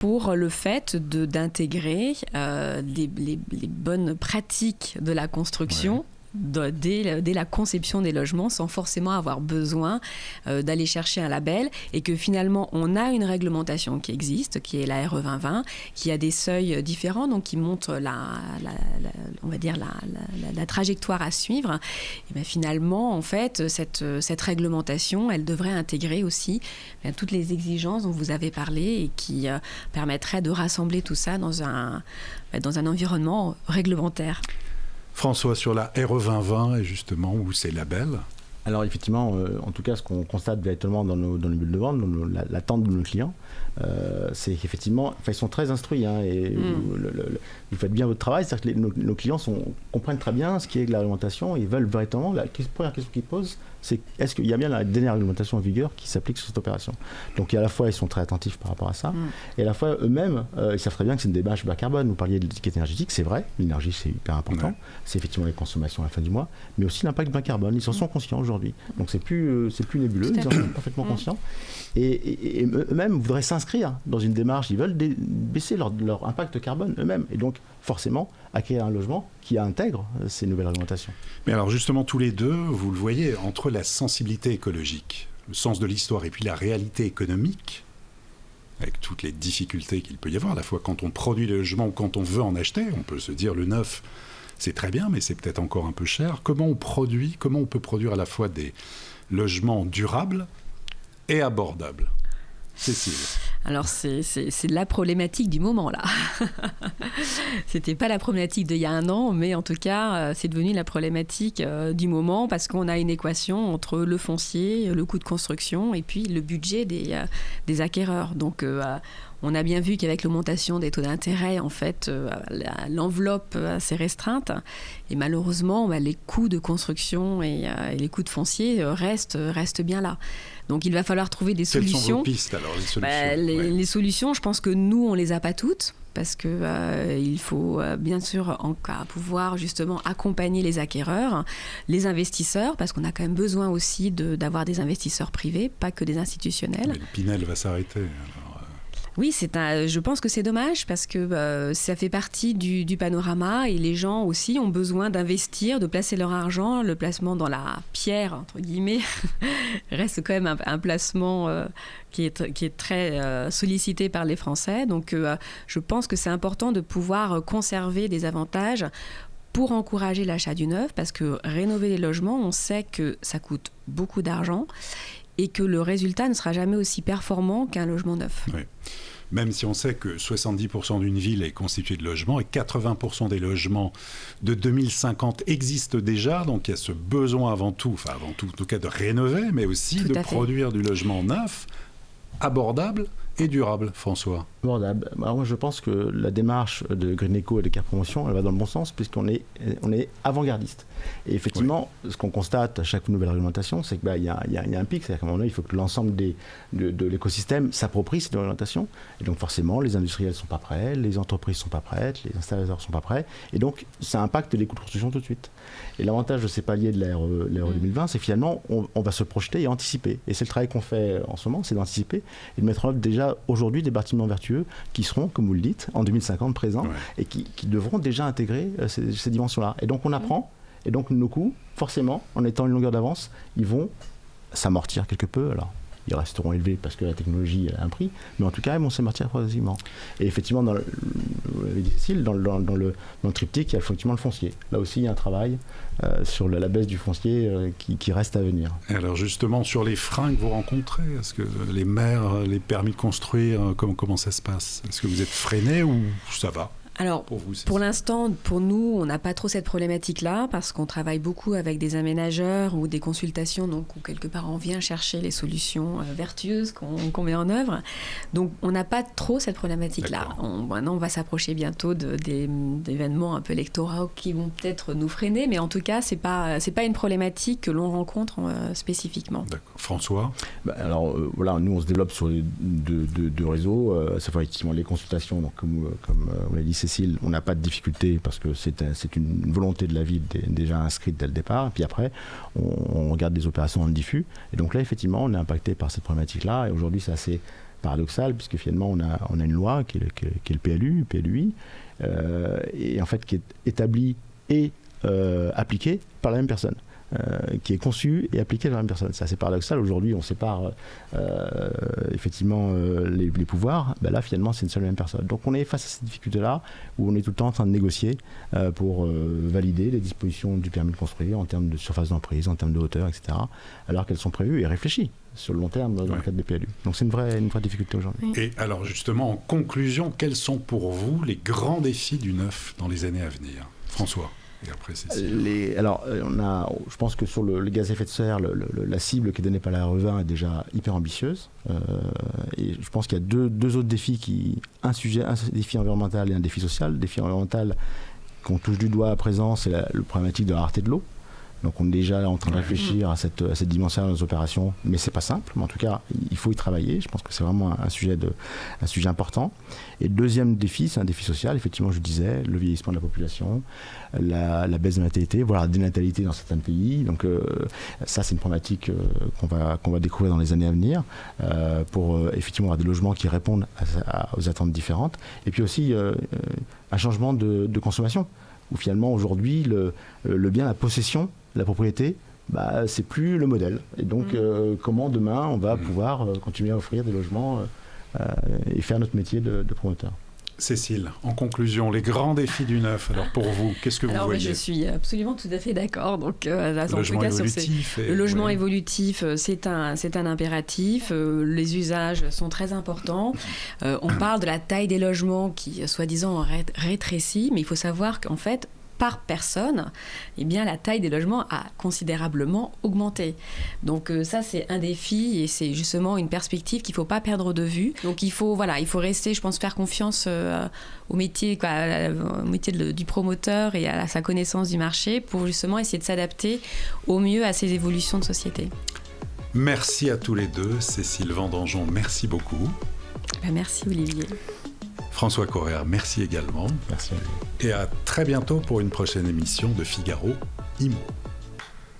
pour le fait d'intégrer les bonnes pratiques de la construction dès la conception des logements, sans forcément avoir besoin d'aller chercher un label, et que finalement on a une réglementation qui existe, qui est la RE 2020, qui a des seuils différents, donc qui montre on va dire la trajectoire à suivre. Et bien finalement, en fait, cette réglementation, elle devrait intégrer aussi toutes les exigences dont vous avez parlé et qui permettraient de rassembler tout ça dans un environnement réglementaire. François, sur la RE 2020 et justement où ces labels? Alors effectivement, en tout cas, ce qu'on constate véritablement dans nos bulles de vente, dans l'attente de nos clients, c'est qu'effectivement, ils sont très instruits, et vous faites bien votre travail, c'est-à-dire que nos clients comprennent très bien ce qui est de la réglementation, ils veulent véritablement, la première question qu'ils posent, c'est est-ce qu'il y a bien la dernière réglementation en vigueur qui s'applique sur cette opération. Donc à la fois, ils sont très attentifs par rapport à ça, et à la fois, eux-mêmes, ils savent très bien que c'est une démarche bas carbone. Vous parliez de l'étiquette énergétique, c'est vrai, l'énergie c'est hyper important, c'est effectivement les consommations à la fin du mois, mais aussi l'impact bas carbone, ils en sont conscients aujourd'hui. Donc c'est plus nébuleux, ils en sont parfaitement conscients. Et eux-mêmes voudraient s'inscrire dans une démarche, ils veulent baisser leur impact carbone eux-mêmes. Et donc forcément acquérir un logement qui intègre ces nouvelles réglementations. Mais alors justement, tous les deux, vous le voyez, entre la sensibilité écologique, le sens de l'histoire et puis la réalité économique, avec toutes les difficultés qu'il peut y avoir, à la fois quand on produit le logement ou quand on veut en acheter, on peut se dire le neuf, c'est très bien, mais c'est peut-être encore un peu cher. Comment on peut produire à la fois des logements durables et abordables? Cécile. Alors c'est la problématique du moment là. C'était pas la problématique d'il y a un an, mais en tout cas c'est devenu la problématique du moment, parce qu'on a une équation entre le foncier, le coût de construction et puis le budget des acquéreurs. Donc on a bien vu qu'avec l'augmentation des taux d'intérêt, en fait, l'enveloppe s'est restreinte. Et malheureusement, les coûts de construction et les coûts de foncier restent bien là. Donc il va falloir trouver des solutions. Quelles sont vos pistes alors, les solutions? Les solutions, je pense que nous, on ne les a pas toutes. Parce qu'il faut bien sûr pouvoir justement accompagner les acquéreurs, les investisseurs, parce qu'on a quand même besoin aussi d'avoir des investisseurs privés, pas que des institutionnels. Mais le Pinel va s'arrêter alors. Oui, je pense que c'est dommage, parce que ça fait partie du panorama, et les gens aussi ont besoin d'investir, de placer leur argent. Le placement dans la pierre, entre guillemets, reste quand même un placement qui est très sollicité par les Français. Donc je pense que c'est important de pouvoir conserver des avantages pour encourager l'achat du neuf, parce que rénover les logements, on sait que ça coûte beaucoup d'argent et que le résultat ne sera jamais aussi performant qu'un logement neuf. Oui. Même si on sait que 70% d'une ville est constituée de logements et 80% des logements de 2050 existent déjà, donc il y a ce besoin avant tout en tout cas de rénover, mais aussi de produire du logement neuf, abordable et durable. François? Abordable. Alors moi je pense que la démarche de Green Eco et de Care Promotion, elle va dans le bon sens, puisqu'on est avant-gardiste. Et effectivement, ce qu'on constate à chaque nouvelle réglementation, c'est qu'il y a un pic, c'est-à-dire qu'à un moment donné, il faut que l'ensemble de l'écosystème s'approprie cette réglementation. Et donc forcément, les industriels ne sont pas prêts, les entreprises ne sont pas prêtes, les installateurs ne sont pas prêts. Et donc ça impacte les coûts de construction tout de suite. Et l'avantage de ces paliers de l'ère 2020, c'est que finalement, on va se projeter et anticiper. Et c'est le travail qu'on fait en ce moment, c'est d'anticiper et de mettre en œuvre déjà aujourd'hui des bâtiments vertueux qui seront, comme vous le dites, en 2050 présents, et qui devront déjà intégrer ces dimensions-là. Et donc on apprend. Et donc nos coûts, forcément, en étant une longueur d'avance, ils vont s'amortir quelque peu. Alors, ils resteront élevés parce que la technologie a un prix, mais en tout cas, ils vont s'amortir progressivement. Et effectivement, dans le triptyque, il y a effectivement le foncier. Là aussi, il y a un travail sur la baisse du foncier qui reste à venir. Et alors justement, sur les freins que vous rencontrez, est-ce que les maires, les permis de construire, comment ça se passe? Est-ce que vous êtes freiné ou ça va? Alors, pour l'instant, pour nous, on n'a pas trop cette problématique-là, parce qu'on travaille beaucoup avec des aménageurs ou des consultations, donc où quelque part on vient chercher les solutions vertueuses qu'on met en œuvre. Donc, on n'a pas trop cette problématique-là. Maintenant, on va s'approcher bientôt d'événements un peu électoraux qui vont peut-être nous freiner, mais en tout cas, c'est pas une problématique que l'on rencontre spécifiquement. D'accord. François? Alors, voilà, nous, on se développe sur deux réseaux. Ça fait effectivement les consultations, donc comme vous l'avez dit, Cécile, on n'a pas de difficulté parce que c'est une volonté de la ville déjà inscrite dès le départ. Et puis après, on regarde des opérations dans le diffus. Et donc là, effectivement, on est impacté par cette problématique-là. Et aujourd'hui, c'est paradoxal, puisque finalement on a une loi qui est le PLU, PLUI, et en fait qui est établie et appliquée par la même personne. Qui est conçu et appliqué par la même personne. C'est assez paradoxal. Aujourd'hui, on sépare effectivement les pouvoirs. Ben là, finalement, c'est une seule et même personne. Donc, on est face à cette difficulté-là où on est tout le temps en train de négocier pour valider les dispositions du permis de construire en termes de surface d'emprise, en termes de hauteur, etc. Alors qu'elles sont prévues et réfléchies sur le long terme dans le cadre des PLU. Donc, c'est une vraie difficulté aujourd'hui. Et alors, justement, en conclusion, quels sont pour vous les grands défis du neuf dans les années à venir ? François ? Et après, je pense que sur le gaz à effet de serre, la cible qui est donnée par la RE20 est déjà hyper ambitieuse. Et je pense qu'il y a deux autres défis, un défi environnemental et un défi social. Le défi environnemental qu'on touche du doigt à présent, c'est la problématique de la rareté de l'eau. Donc on est déjà en train de réfléchir à cette dimension de nos opérations, mais c'est pas simple. Mais en tout cas, il faut y travailler. Je pense que c'est vraiment un sujet important. Et le deuxième défi, c'est un défi social. Effectivement, je disais, le vieillissement de la population, la baisse de natalité, voire la dénatalité dans certains pays. Donc ça, c'est une problématique qu'on va découvrir dans les années à venir pour effectivement avoir des logements qui répondent aux attentes différentes. Et puis aussi un changement de consommation, où finalement aujourd'hui le bien, la possession, la propriété, c'est plus le modèle. Et donc comment demain on va pouvoir continuer à offrir des logements et faire notre métier de promoteur. Cécile, en conclusion, les grands défis du neuf, alors pour vous, qu'est-ce que vous voyez ? Je suis absolument tout à fait d'accord. Donc, le logement évolutif. Le logement évolutif, c'est un impératif. Les usages sont très importants. On parle de la taille des logements qui, soi-disant, rétrécit, mais il faut savoir qu'en fait, par personne, eh bien, la taille des logements a considérablement augmenté. Donc ça, c'est un défi et c'est justement une perspective qu'il ne faut pas perdre de vue. Donc il faut rester, je pense, faire confiance au métier du promoteur et à sa connaissance du marché pour justement essayer de s'adapter au mieux à ces évolutions de société. Merci à tous les deux. Cécile Vendangeon, merci beaucoup. Merci Olivier. François Correa, merci également. Merci. Et à très bientôt pour une prochaine émission de Figaro Immo.